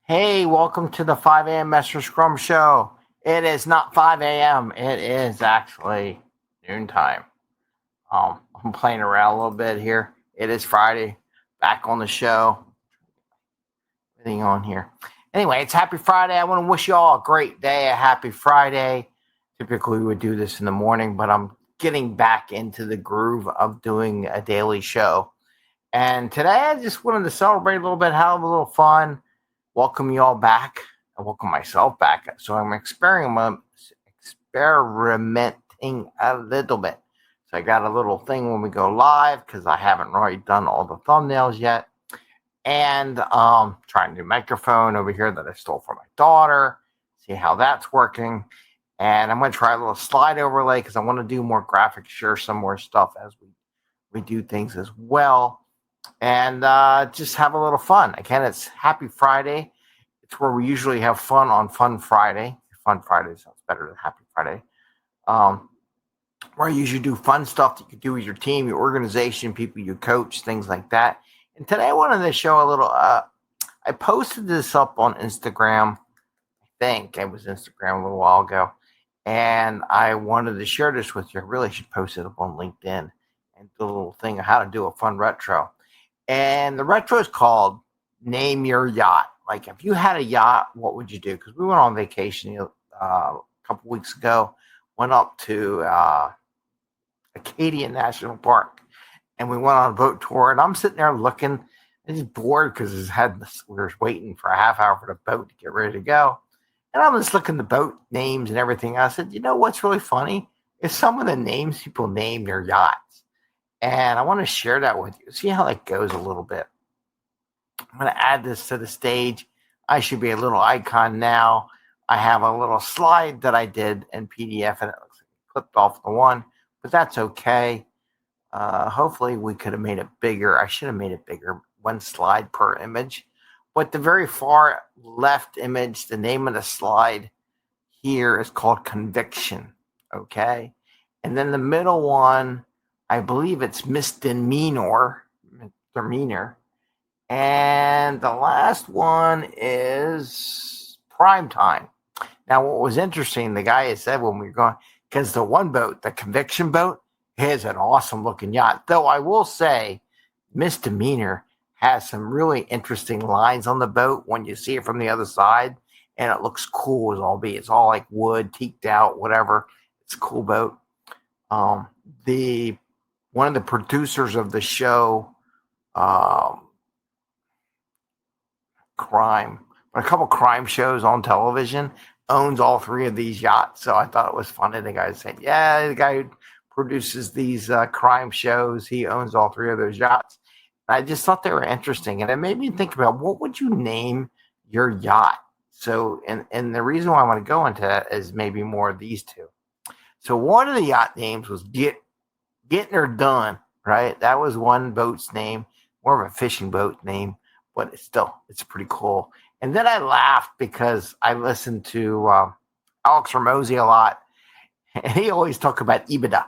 Hey, welcome to the 5 a.m. Master Scrum Show. It is not 5 a.m. It is actually noontime. I'm playing around a little bit here. It is Friday. Back on the show. Everything on here. Anyway, it's Happy Friday. I want to wish you all a great day. A happy Friday. Typically, we would do this in the morning, but I'm getting back into the groove of doing a daily show. And today, I just wanted to celebrate a little bit, have a little fun. Welcome you all back. I welcome myself back. So I'm experimenting a little bit. So I got a little thing when we go live because I haven't really done all the thumbnails yet. And trying to do microphone over here that I stole from my daughter. See how that's working. And I'm going to try a little slide overlay because I want to do more graphics, share some more stuff as we do things as well. And just have a little fun. Again, it's Happy Friday. It's where we usually have fun on Fun Friday. Fun Friday sounds better than Happy Friday. Where I usually do fun stuff that you can do with your team, your organization, people you coach, things like that. And today I wanted to show a little, I posted this up on Instagram. I think it was Instagram a little while ago. And I wanted to share this with you. I really should post it up on LinkedIn and the little thing of how to do a fun retro. And the retro is called Name Your Yacht. Like if you had a yacht, what would you do? Because we went on vacation a couple weeks ago, went up to Acadia National Park, and we went on a boat tour. And I'm sitting there looking, and just bored because we were waiting for a half hour for the boat to get ready to go. And I'm just looking at the boat names and everything. I said, you know what's really funny is some of the names people name their yachts. And I want to share that with you. See how that goes a little bit. I'm going to add this to the stage. I should be a little icon now. I have a little slide that I did in PDF, and it looks like it clipped off the one, but that's okay. Hopefully, we could have made it bigger. I should have made it bigger, one slide per image. But the very far left image, the name of the slide here is called Conviction, okay? And then the middle one, I believe it's misdemeanor. And the last one is Prime Time. Now, what was interesting, the guy had said when we were going, because the one boat, the Conviction boat, is an awesome looking yacht. Though I will say, Misdemeanor has some really interesting lines on the boat when you see it from the other side, and it looks cool as all be. It's all like wood, teaked out, whatever. It's a cool boat. One of the producers of the show, crime, but a couple crime shows on television, owns all three of these yachts. So I thought it was funny. The guy said, yeah, the guy who produces these crime shows, he owns all three of those yachts. And I just thought they were interesting. And it made me think about what would you name your yacht? So, and the reason why I want to go into that is maybe more of these two. So one of the yacht names was Getting Her Done, right? That was one boat's name, more of a fishing boat name. But it's pretty cool. And then I laughed because I listened to Alex Ramosi a lot. And he always talked about EBITDA.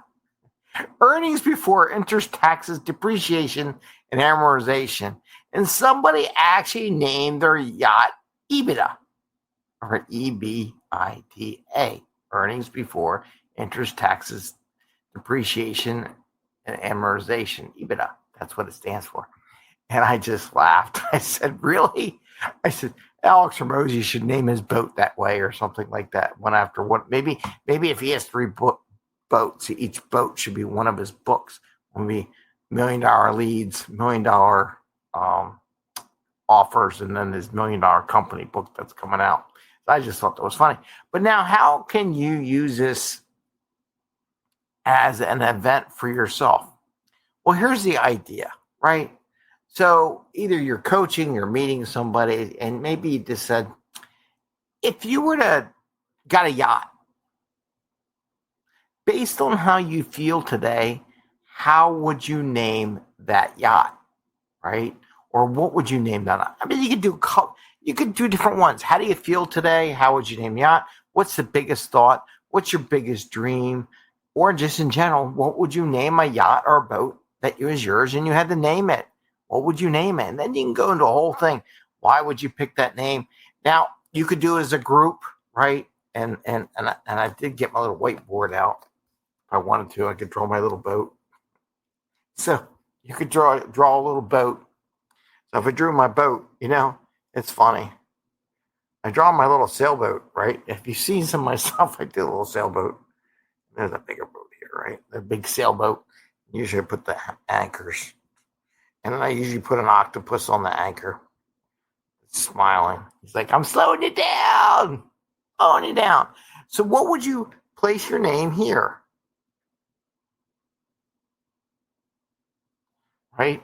Earnings before interest, taxes, depreciation, and amortization. And somebody actually named their yacht EBITDA. Or EBITA. Earnings before interest, taxes, depreciation, and amortization. EBITDA. That's what it stands for. And I just laughed. I said, really? I said, Alex Ramosi should name his boat that way or something like that. One after one. Maybe if he has three boats, each boat should be one of his books. Will be $1 million leads, $1 million offers, and then his $1 million company book that's coming out. So I just thought that was funny. But now, how can you use this as an event for yourself? Well, here's the idea, right? So either you're coaching, you're meeting somebody, and maybe you just said, if you were to got a yacht, based on how you feel today, how would you name that yacht, right? Or what would you name that? I mean, you could do different ones. How do you feel today? How would you name the yacht? What's the biggest thought? What's your biggest dream? Or just in general, what would you name a yacht or a boat that was yours and you had to name it? What would you name it? And then you can go into a whole thing. Why would you pick that name? Now, you could do it as a group, right? And I did get my little whiteboard out. If I wanted to, I could draw my little boat. So you could draw a little boat. So if I drew my boat, it's funny. I draw my little sailboat, right? If you've seen some of my stuff, I did a little sailboat. There's a bigger boat here, right? The big sailboat. Usually I put the anchors. And then I usually put an octopus on the anchor. It's smiling. He's like, I'm slowing it down. Slowing it down. So what would you place your name here? Right?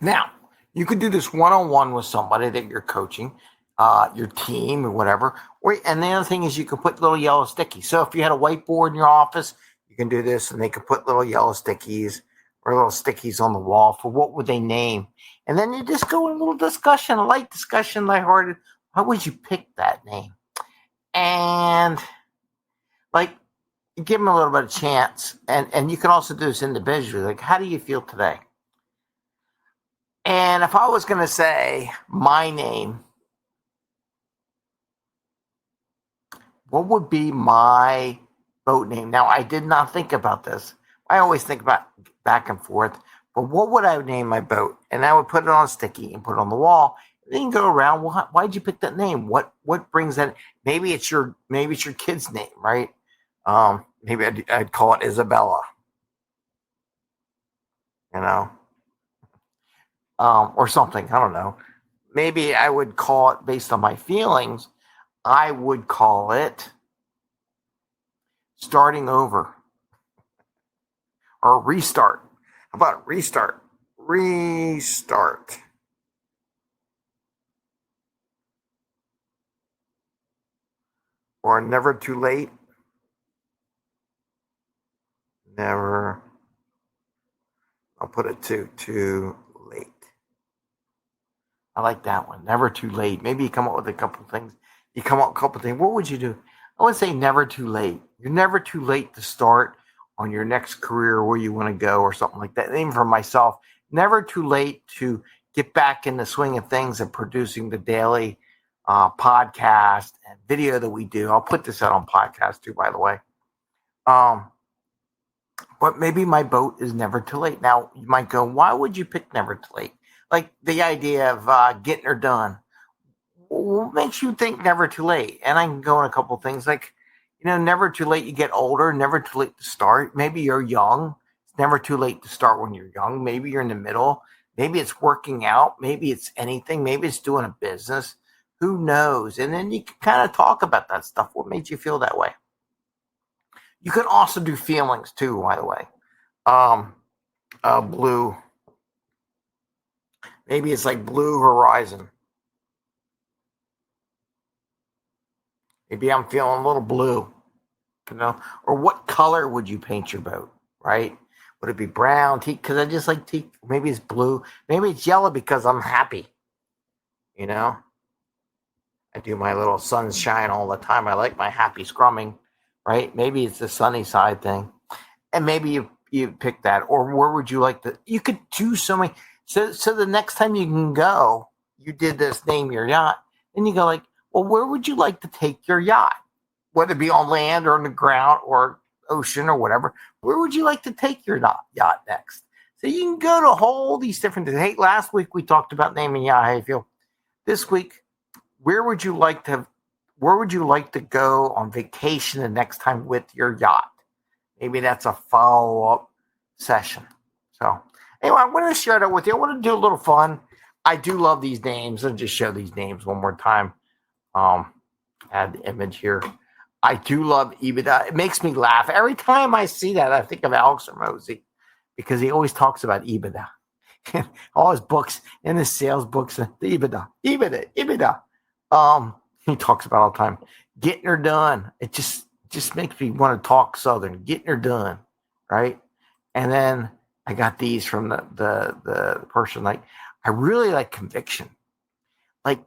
Now, you could do this one-on-one with somebody that you're coaching, your team or whatever. And the other thing is you can put little yellow stickies. So if you had a whiteboard in your office, you can do this, and they could put little yellow stickies or little stickies on the wall for what would they name. And then you just go in a little discussion, a light discussion, lighthearted. How would you pick that name? And give them a little bit of chance. And you can also do this individually. Like, how do you feel today? And if I was going to say my name, what would be my boat name? Now, I did not think about this. I always think about back and forth. But what would I name my boat? And I would put it on a sticky and put it on the wall. And then you go around. Well, why'd you pick that name? What brings that? Maybe it's your kid's name, right? Maybe I'd call it Isabella. Or something. I don't know. Maybe I would call it based on my feelings. I would call it starting over or restart. How about restart? Restart. Or never too late. Never. I'll put it too late. I like that one. Never too late. Maybe you come up with a couple things. What would you do? I would say never too late. You're never too late to start on your next career where you want to go or something like that. And even for myself, never too late to get back in the swing of things and producing the daily podcast and video that we do. I'll put this out on podcast too, by the way. But maybe my boat is never too late. Now, you might go, why would you pick never too late? Like the idea of getting her done. What makes you think never too late? And I can go in a couple of things like, never too late. You get older, never too late to start. Maybe you're young. It's never too late to start when you're young. Maybe you're in the middle. Maybe it's working out. Maybe it's anything. Maybe it's doing a business. Who knows? And then you can kind of talk about that stuff. What made you feel that way? You can also do feelings too, by the way. Blue. Maybe it's like blue horizon. Maybe I'm feeling a little blue, Or what color would you paint your boat, right? Would it be brown, teak? Because I just like teak. Maybe it's blue. Maybe it's yellow because I'm happy, I do my little sunshine all the time. I like my happy scrumming, right? Maybe it's the sunny side thing. And maybe you pick that. Or where would you like to? You could do so many. So the next time you can go, you did this, name your yacht. And you go like, well, where would you like to take your yacht? Whether it be on land or on the ground or ocean or whatever. Where would you like to take your yacht next? So you can go to all these different things. Hey, last week we talked about naming yacht. How you feel? This week, where would you like to go on vacation the next time with your yacht? Maybe that's a follow-up session. So anyway, I'm going to share that with you. I want to do a little fun. I do love these names. I'll just show these names one more time. Add the image here. I do love EBITDA. It makes me laugh. Every time I see that, I think of Alex Hormozi because he always talks about EBITDA. All his books and his sales books, the EBITDA. He talks about all the time. Getting her done. It just makes me want to talk Southern. Getting her done, right? And then I got these from the person. Like, I really like conviction. Like,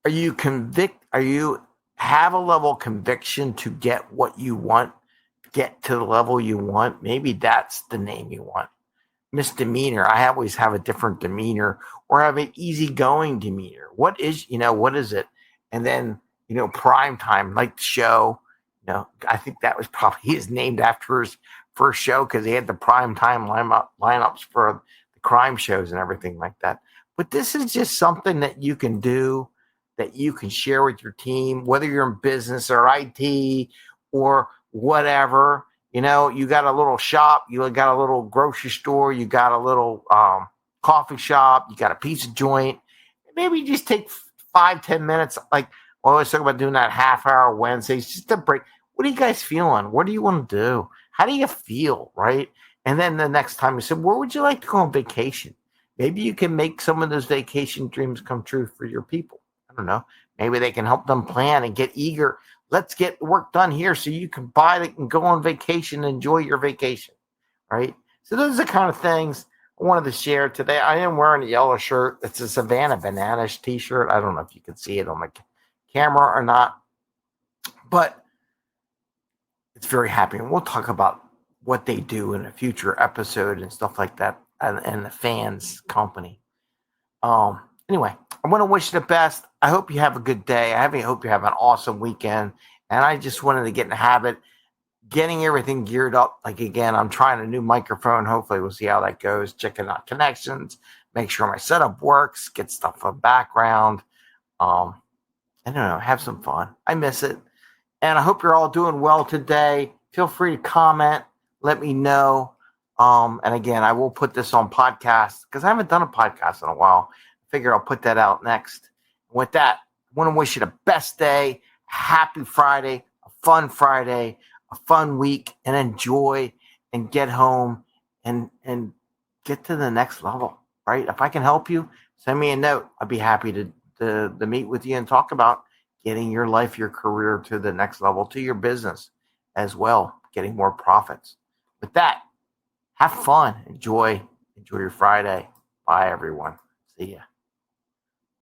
are you have a level of conviction to get what you want, get to the level you want? Maybe that's the name you want. misdemeanor. I always have a different demeanor or have an easygoing demeanor. What is it? And then, prime time, like the show, I think that was probably he's named after his first show because he had the prime time lineups for the crime shows and everything like that. But this is just something that you can do, that you can share with your team, whether you're in business or IT or whatever. You got a little shop, you got a little grocery store, you got a little coffee shop, you got a pizza joint. Maybe just take 5-10 minutes. Like, I always talk about doing that half-hour Wednesdays, just to break. What are you guys feeling? What do you want to do? How do you feel, right? And then the next time you say, where would you like to go on vacation? Maybe you can make some of those vacation dreams come true for your people. I don't know. Maybe they can help them plan and get eager. Let's get work done here so you can buy it and go on vacation and enjoy your vacation, right? So those are the kind of things I wanted to share today. I am wearing a yellow shirt. It's a Savannah Bananas t-shirt. I don't know if you can see it on my camera or not, but it's very happy. And we'll talk about what they do in a future episode and stuff like that, and the fans company. Anyway, I want to wish you the best. I hope you have a good day. I hope you have an awesome weekend. And I just wanted to get in the habit, getting everything geared up. Like, again, I'm trying a new microphone. Hopefully we'll see how that goes. Checking out connections, make sure my setup works, get stuff for background. I don't know, have some fun. I miss it. And I hope you're all doing well today. Feel free to comment. Let me know. And again, I will put this on podcast because I haven't done a podcast in a while. I figure I'll put that out next. With that, I want to wish you the best day. Happy Friday, a fun week, and enjoy and get home and get to the next level, right? If I can help you, send me a note. I'd be happy to meet with you and talk about getting your life, your career to the next level, to your business as well, getting more profits. With that, have fun. Enjoy your Friday. Bye, everyone. See ya.